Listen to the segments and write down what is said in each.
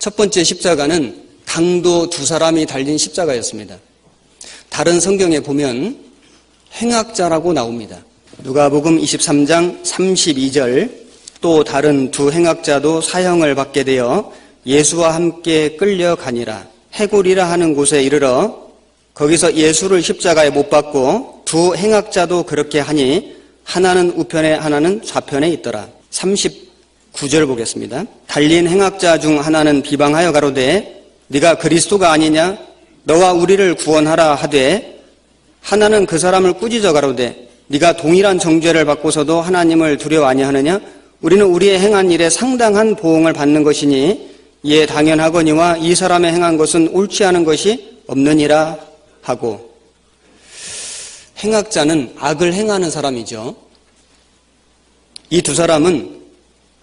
첫 번째 십자가는 강도 두 사람이 달린 십자가였습니다. 다른 성경에 보면 행악자라고 나옵니다. 누가복음 23장 32절, 또 다른 두 행악자도 사형을 받게 되어 예수와 함께 끌려가니라. 해골이라 하는 곳에 이르러 거기서 예수를 십자가에 못 박고 두 행악자도 그렇게 하니 하나는 우편에 하나는 좌편에 있더라. 39절 보겠습니다. 달린 행악자 중 하나는 비방하여 가로되 네가 그리스도가 아니냐? 너와 우리를 구원하라 하되 하나는 그 사람을 꾸짖어 가로되 네가 동일한 정죄를 받고서도 하나님을 두려워 아니하느냐? 우리는 우리의 행한 일에 상당한 보응을 받는 것이니 이에 당연하거니와 이 사람의 행한 것은 옳지 않은 것이 없느니라 하고. 행악자는 악을 행하는 사람이죠. 이 두 사람은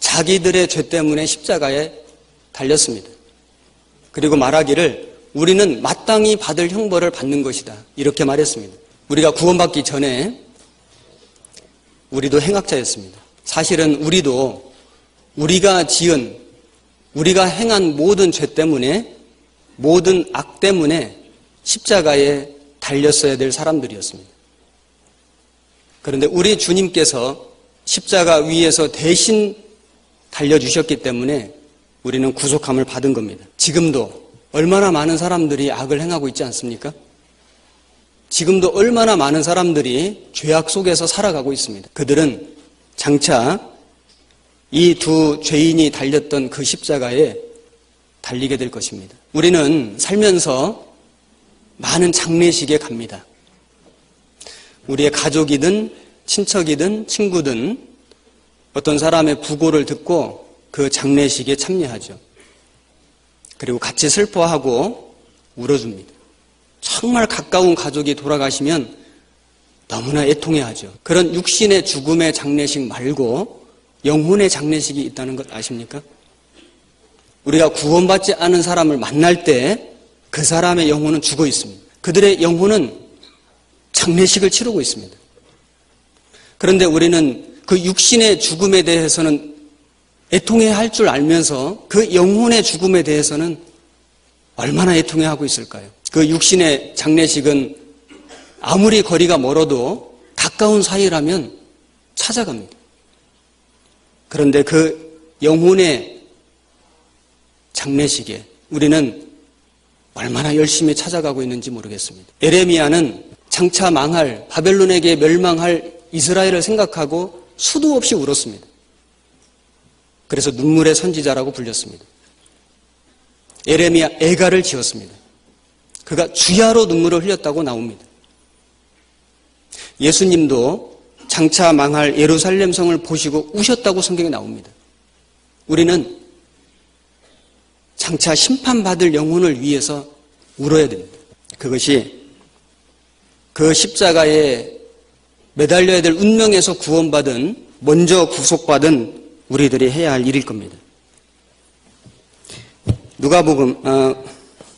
자기들의 죄 때문에 십자가에 달렸습니다. 그리고 말하기를 우리는 마땅히 받을 형벌을 받는 것이다, 이렇게 말했습니다. 우리가 구원받기 전에 우리도 행악자였습니다. 사실은 우리도 우리가 지은, 우리가 행한 모든 죄 때문에, 모든 악 때문에 십자가에 달렸어야 될 사람들이었습니다. 그런데 우리 주님께서 십자가 위에서 대신 달려주셨기 때문에 우리는 구속함을 받은 겁니다. 지금도 얼마나 많은 사람들이 악을 행하고 있지 않습니까? 지금도 얼마나 많은 사람들이 죄악 속에서 살아가고 있습니다. 그들은 장차 이 두 죄인이 달렸던 그 십자가에 달리게 될 것입니다. 우리는 살면서 많은 장례식에 갑니다. 우리의 가족이든 친척이든 친구든 어떤 사람의 부고를 듣고 그 장례식에 참여하죠. 그리고 같이 슬퍼하고 울어줍니다. 정말 가까운 가족이 돌아가시면 너무나 애통해하죠. 그런 육신의 죽음의 장례식 말고 영혼의 장례식이 있다는 것 아십니까? 우리가 구원받지 않은 사람을 만날 때 그 사람의 영혼은 죽어 있습니다. 그들의 영혼은 장례식을 치르고 있습니다. 그런데 우리는 그 육신의 죽음에 대해서는 애통해야 할 줄 알면서 그 영혼의 죽음에 대해서는 얼마나 애통해하고 있을까요? 그 육신의 장례식은 아무리 거리가 멀어도 가까운 사이라면 찾아갑니다. 그런데 그 영혼의 장례식에 우리는 얼마나 열심히 찾아가고 있는지 모르겠습니다. 에레미야는 장차 망할, 바벨론에게 멸망할 이스라엘을 생각하고 수도 없이 울었습니다. 그래서 눈물의 선지자라고 불렸습니다. 에레미야 애가를 지었습니다. 그가 주야로 눈물을 흘렸다고 나옵니다. 예수님도 장차 망할 예루살렘 성을 보시고 우셨다고 성경에 나옵니다. 우리는 장차 심판받을 영혼을 위해서 울어야 됩니다. 그것이 그 십자가에 매달려야 될 운명에서 구원받은, 먼저 구속받은 우리들이 해야 할 일일 겁니다.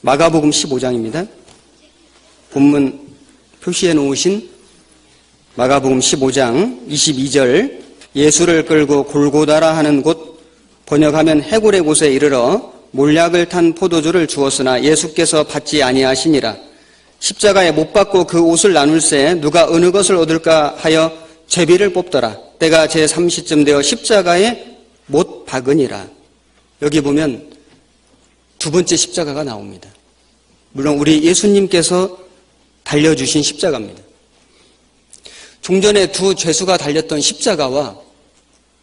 마가복음 15장입니다. 본문 표시해 놓으신 마가복음 15장 22절, 예수를 끌고 골고다라 하는 곳, 번역하면 해골의 곳에 이르러 몰약을 탄 포도주를 주었으나 예수께서 받지 아니하시니라. 십자가에 못 박고 그 옷을 나눌새 누가 어느 것을 얻을까 하여 제비를 뽑더라. 때가 제3시쯤 되어 십자가에 못 박으니라. 여기 보면 두 번째 십자가가 나옵니다. 물론 우리 예수님께서 달려주신 십자가입니다. 종전에 두 죄수가 달렸던 십자가와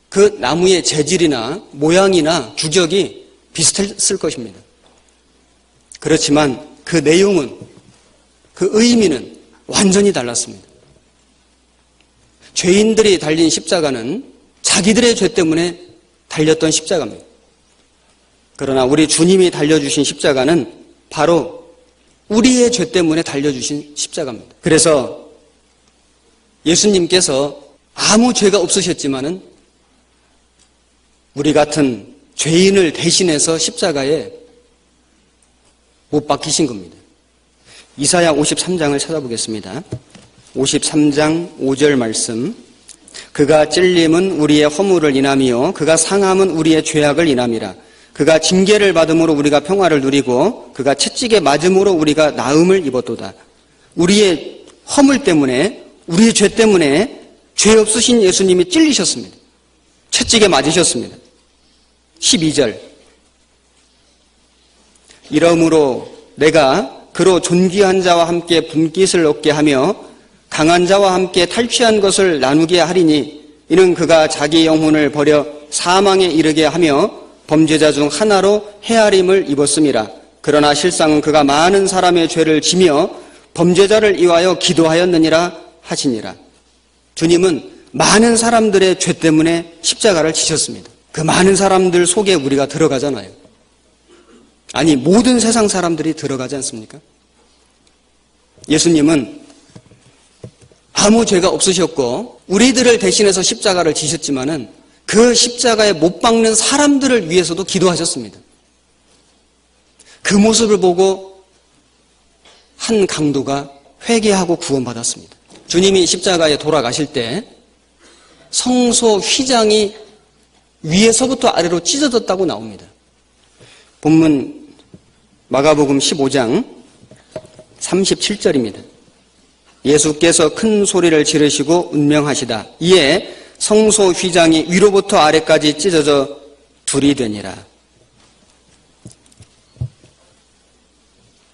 그 나무의 재질이나 모양이나 규격이 비슷했을 것입니다. 그렇지만 그 내용은, 그 의미는 완전히 달랐습니다. 죄인들이 달린 십자가는 자기들의 죄 때문에 달렸던 십자가입니다. 그러나 우리 주님이 달려주신 십자가는 바로 우리의 죄 때문에 달려주신 십자가입니다. 그래서 예수님께서 아무 죄가 없으셨지만은 우리 같은 죄인을 대신해서 십자가에 못 박히신 겁니다. 이사야 53장을 찾아보겠습니다. 53장 5절 말씀. 그가 찔림은 우리의 허물을 인함이요 그가 상함은 우리의 죄악을 인함이라. 그가 징계를 받음으로 우리가 평화를 누리고 그가 채찍에 맞음으로 우리가 나음을 입었도다. 우리의 허물 때문에, 우리의 죄 때문에 죄 없으신 예수님이 찔리셨습니다. 채찍에 맞으셨습니다. 12절. 이러므로 내가 그로 존귀한 자와 함께 분깃을 얻게 하며 강한 자와 함께 탈취한 것을 나누게 하리니 이는 그가 자기 영혼을 버려 사망에 이르게 하며 범죄자 중 하나로 헤아림을 입었음이라. 그러나 실상은 그가 많은 사람의 죄를 지며 범죄자를 위하여 기도하였느니라 하시니라. 주님은 많은 사람들의 죄 때문에 십자가를 지셨습니다. 그 많은 사람들 속에 우리가 들어가잖아요. 아니, 모든 세상 사람들이 들어가지 않습니까? 예수님은 아무 죄가 없으셨고 우리들을 대신해서 십자가를 지셨지만은 그 십자가에 못 박는 사람들을 위해서도 기도하셨습니다. 그 모습을 보고 한 강도가 회개하고 구원받았습니다. 주님이 십자가에 돌아가실 때 성소 휘장이 위에서부터 아래로 찢어졌다고 나옵니다. 본문 마가복음 15장 37절입니다. 예수께서 큰 소리를 지르시고 운명하시다. 이에 성소 휘장이 위로부터 아래까지 찢어져 둘이 되니라.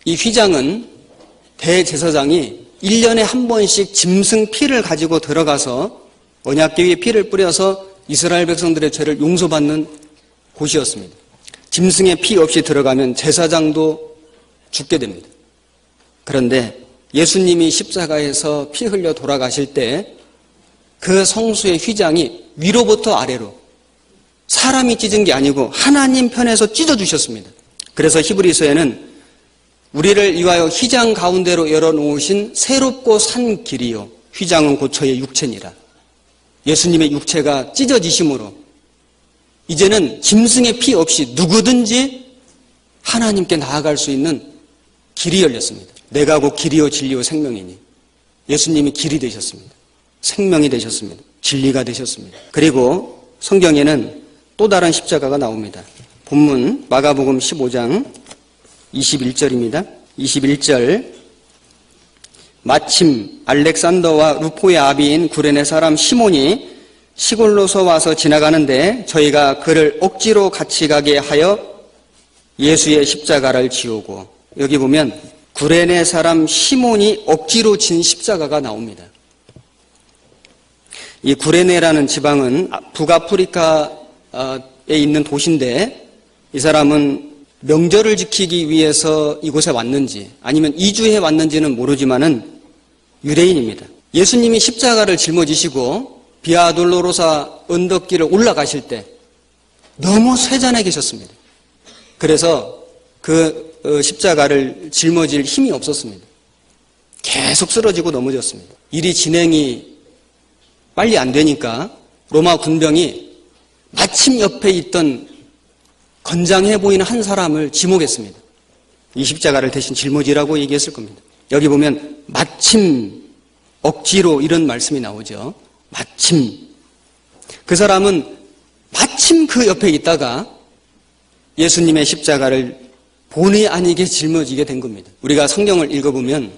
이 휘장은 대제사장이 1년에 한 번씩 짐승 피를 가지고 들어가서 언약궤에 피를 뿌려서 이스라엘 백성들의 죄를 용서받는 곳이었습니다. 짐승의 피 없이 들어가면 제사장도 죽게 됩니다. 그런데 예수님이 십자가에서 피 흘려 돌아가실 때 그 성수의 휘장이 위로부터 아래로 사람이 찢은 게 아니고 하나님 편에서 찢어주셨습니다. 그래서 히브리서에는 우리를 위하여 휘장 가운데로 열어놓으신 새롭고 산 길이요 휘장은 곧 저의 육체니라. 예수님의 육체가 찢어지심으로 이제는 짐승의 피 없이 누구든지 하나님께 나아갈 수 있는 길이 열렸습니다. 내가 곧 길이요 진리요 생명이니 예수님이 길이 되셨습니다. 생명이 되셨습니다. 진리가 되셨습니다. 그리고 성경에는 또 다른 십자가가 나옵니다. 본문 마가복음 15장 21절입니다. 21절. 마침 알렉산더와 루포의 아비인 구레네 사람 시몬이 시골로서 와서 지나가는데 저희가 그를 억지로 같이 가게 하여 예수의 십자가를 지우고, 여기 보면 구레네 사람 시몬이 억지로 진 십자가가 나옵니다. 이 구레네라는 지방은 북아프리카에 있는 도시인데 이 사람은 명절을 지키기 위해서 이곳에 왔는지 아니면 이주해 왔는지는 모르지만은 유대인입니다. 예수님이 십자가를 짊어지시고 비아돌로로사 언덕길을 올라가실 때 너무 쇠잔해 계셨습니다. 그래서 그 십자가를 짊어질 힘이 없었습니다. 계속 쓰러지고 넘어졌습니다. 일이 진행이 빨리 안 되니까 로마 군병이 마침 옆에 있던 건장해 보이는 한 사람을 지목했습니다. 이 십자가를 대신 짊어지라고 얘기했을 겁니다. 여기 보면 마침 억지로 이런 말씀이 나오죠. 마침. 그 사람은 마침 그 옆에 있다가 예수님의 십자가를 본의 아니게 짊어지게 된 겁니다. 우리가 성경을 읽어보면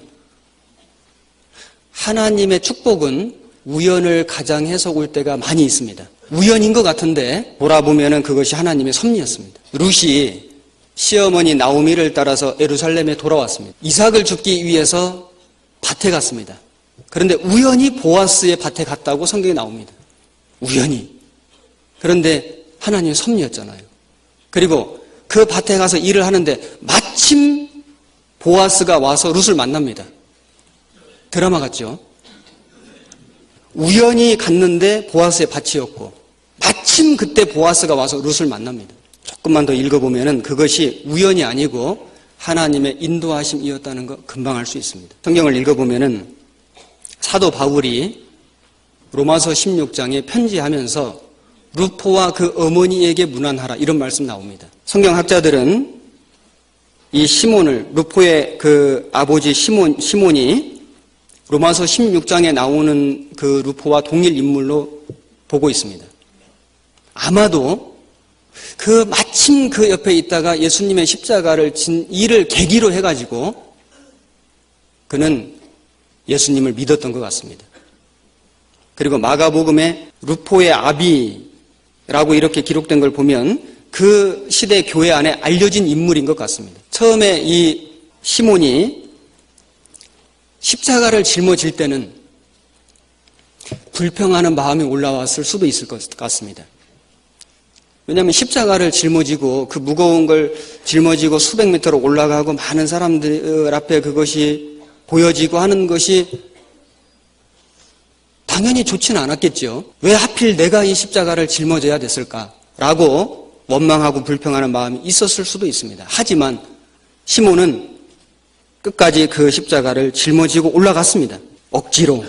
하나님의 축복은 우연을 가장해서 올 때가 많이 있습니다. 우연인 것 같은데 돌아보면 그것이 하나님의 섭리였습니다. 룻이 시어머니 나오미를 따라서 예루살렘에 돌아왔습니다. 이삭을 줍기 위해서 밭에 갔습니다. 그런데 우연히 보아스의 밭에 갔다고 성경에 나옵니다. 우연히. 그런데 하나님의 섭리였잖아요. 그리고 그 밭에 가서 일을 하는데 마침 보아스가 와서 룻을 만납니다. 드라마 같죠? 우연히 갔는데 보아스의 밭이었고 마침 그때 보아스가 와서 룻을 만납니다. 조금만 더 읽어보면 그것이 우연이 아니고 하나님의 인도하심이었다는 거 금방 알 수 있습니다. 성경을 읽어보면 사도 바울이 로마서 16장에 편지하면서 루포와 그 어머니에게 문안하라 이런 말씀 나옵니다. 성경학자들은 이 시몬을, 루포의 그 아버지 시몬이 로마서 16장에 나오는 그 루포와 동일 인물로 보고 있습니다. 아마도 마침 그 옆에 있다가 예수님의 십자가를 진 일을 계기로 해가지고 그는 예수님을 믿었던 것 같습니다. 그리고 마가복음에 루포의 아비라고 이렇게 기록된 걸 보면 그 시대 교회 안에 알려진 인물인 것 같습니다. 처음에 이 시몬이 십자가를 짊어질 때는 불평하는 마음이 올라왔을 수도 있을 것 같습니다. 왜냐하면 십자가를 짊어지고 그 무거운 걸 짊어지고 수백 미터로 올라가고 많은 사람들 앞에 그것이 보여지고 하는 것이 당연히 좋지는 않았겠죠. 왜 하필 내가 이 십자가를 짊어져야 됐을까라고 원망하고 불평하는 마음이 있었을 수도 있습니다. 하지만 시몬은 끝까지 그 십자가를 짊어지고 올라갔습니다. 억지로.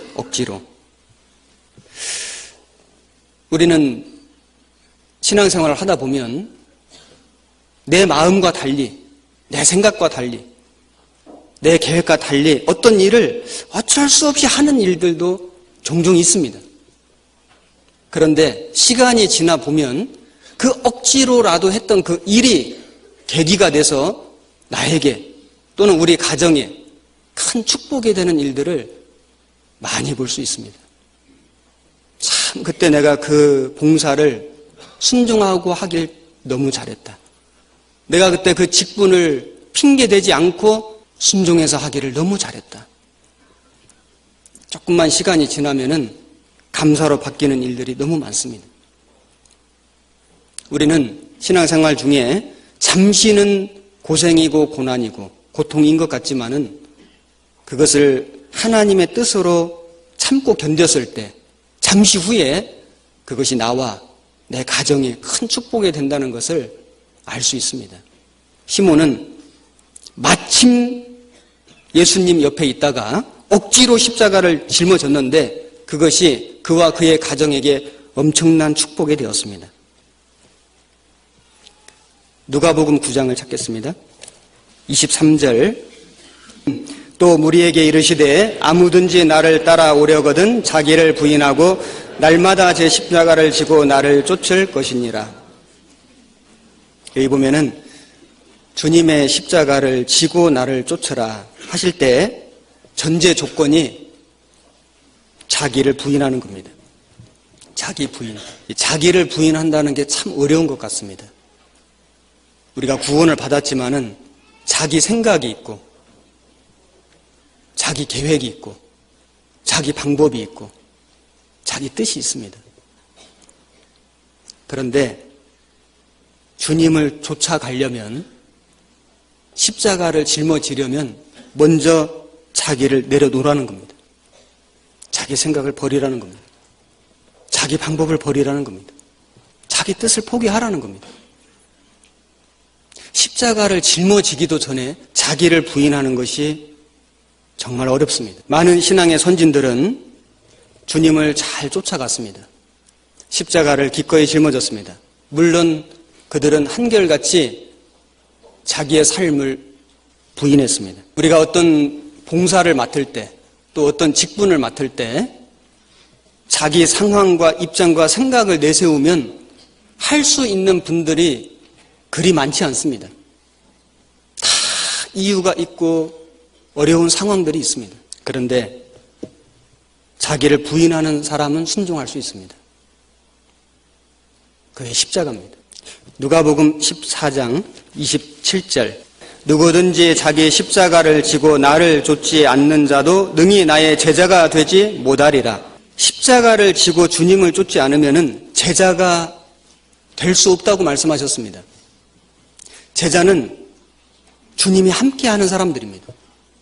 우리는 신앙생활을 하다 보면 내 마음과 달리, 내 생각과 달리, 내 계획과 달리 어떤 일을 어쩔 수 없이 하는 일들도 종종 있습니다. 그런데 시간이 지나 보면 그 억지로라도 했던 그 일이 계기가 돼서 나에게 또는 우리 가정에 큰 축복이 되는 일들을 많이 볼 수 있습니다. 참 그때 내가 그 봉사를 순종하고 하길 너무 잘했다. 내가 그때 그 직분을 핑계대지 않고 순종해서 하기를 너무 잘했다. 조금만 시간이 지나면은 감사로 바뀌는 일들이 너무 많습니다. 우리는 신앙생활 중에 잠시는 고생이고 고난이고 고통인 것 같지만은 그것을 하나님의 뜻으로 참고 견뎠을 때 잠시 후에 그것이 나와 내 가정에 큰 축복이 된다는 것을 알 수 있습니다. 시몬은 마침 예수님 옆에 있다가 억지로 십자가를 짊어졌는데 그것이 그와 그의 가정에게 엄청난 축복이 되었습니다. 누가복음 9장을 찾겠습니다. 23절 또 무리에게 이르시되 아무든지 나를 따라오려거든 자기를 부인하고 날마다 제 십자가를 지고 나를 쫓을 것이니라. 여기 보면은 주님의 십자가를 지고 나를 쫓으라 하실 때 전제 조건이 자기를 부인하는 겁니다. 자기 부인. 자기를 부인한다는 게 참 어려운 것 같습니다. 우리가 구원을 받았지만은 자기 생각이 있고 자기 계획이 있고 자기 방법이 있고 자기 뜻이 있습니다. 그런데 주님을 쫓아가려면 십자가를 짊어지려면 먼저 자기를 내려놓으라는 겁니다. 자기 생각을 버리라는 겁니다. 자기 방법을 버리라는 겁니다. 자기 뜻을 포기하라는 겁니다. 십자가를 짊어지기도 전에 자기를 부인하는 것이 정말 어렵습니다. 많은 신앙의 선진들은 주님을 잘 쫓아갔습니다. 십자가를 기꺼이 짊어졌습니다. 물론 그들은 한결같이 자기의 삶을 부인했습니다. 우리가 어떤 봉사를 맡을 때, 또 어떤 직분을 맡을 때 자기 상황과 입장과 생각을 내세우면 할 수 있는 분들이 그리 많지 않습니다. 다 이유가 있고 어려운 상황들이 있습니다. 그런데 자기를 부인하는 사람은 순종할 수 있습니다. 그게 십자가입니다. 누가복음 14장 27절 누구든지 자기 십자가를 지고 나를 좇지 않는 자도 능히 나의 제자가 되지 못하리라. 십자가를 지고 주님을 쫓지 않으면 제자가 될 수 없다고 말씀하셨습니다. 제자는 주님이 함께하는 사람들입니다.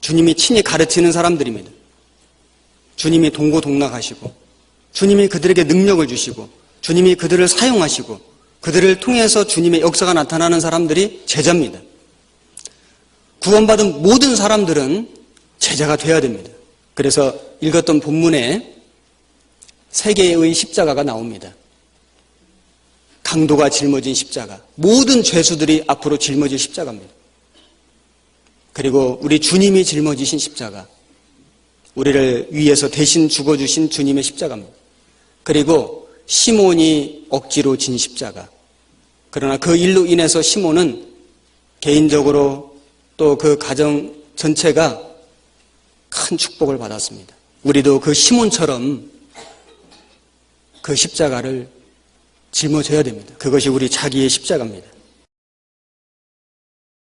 주님이 친히 가르치는 사람들입니다. 주님이 동고동락하시고 주님이 그들에게 능력을 주시고 주님이 그들을 사용하시고 그들을 통해서 주님의 역사가 나타나는 사람들이 제자입니다. 구원받은 모든 사람들은 제자가 되어야 됩니다. 그래서 읽었던 본문에 세 개의 십자가가 나옵니다. 강도가 짊어진 십자가, 모든 죄수들이 앞으로 짊어질 십자가입니다. 그리고 우리 주님이 짊어지신 십자가, 우리를 위해서 대신 죽어주신 주님의 십자가입니다. 그리고 시몬이 억지로 진 십자가, 그러나 그 일로 인해서 시몬은 개인적으로 또 그 가정 전체가 큰 축복을 받았습니다. 우리도 그 시몬처럼 그 십자가를 짊어져야 됩니다. 그것이 우리 자기의 십자가입니다.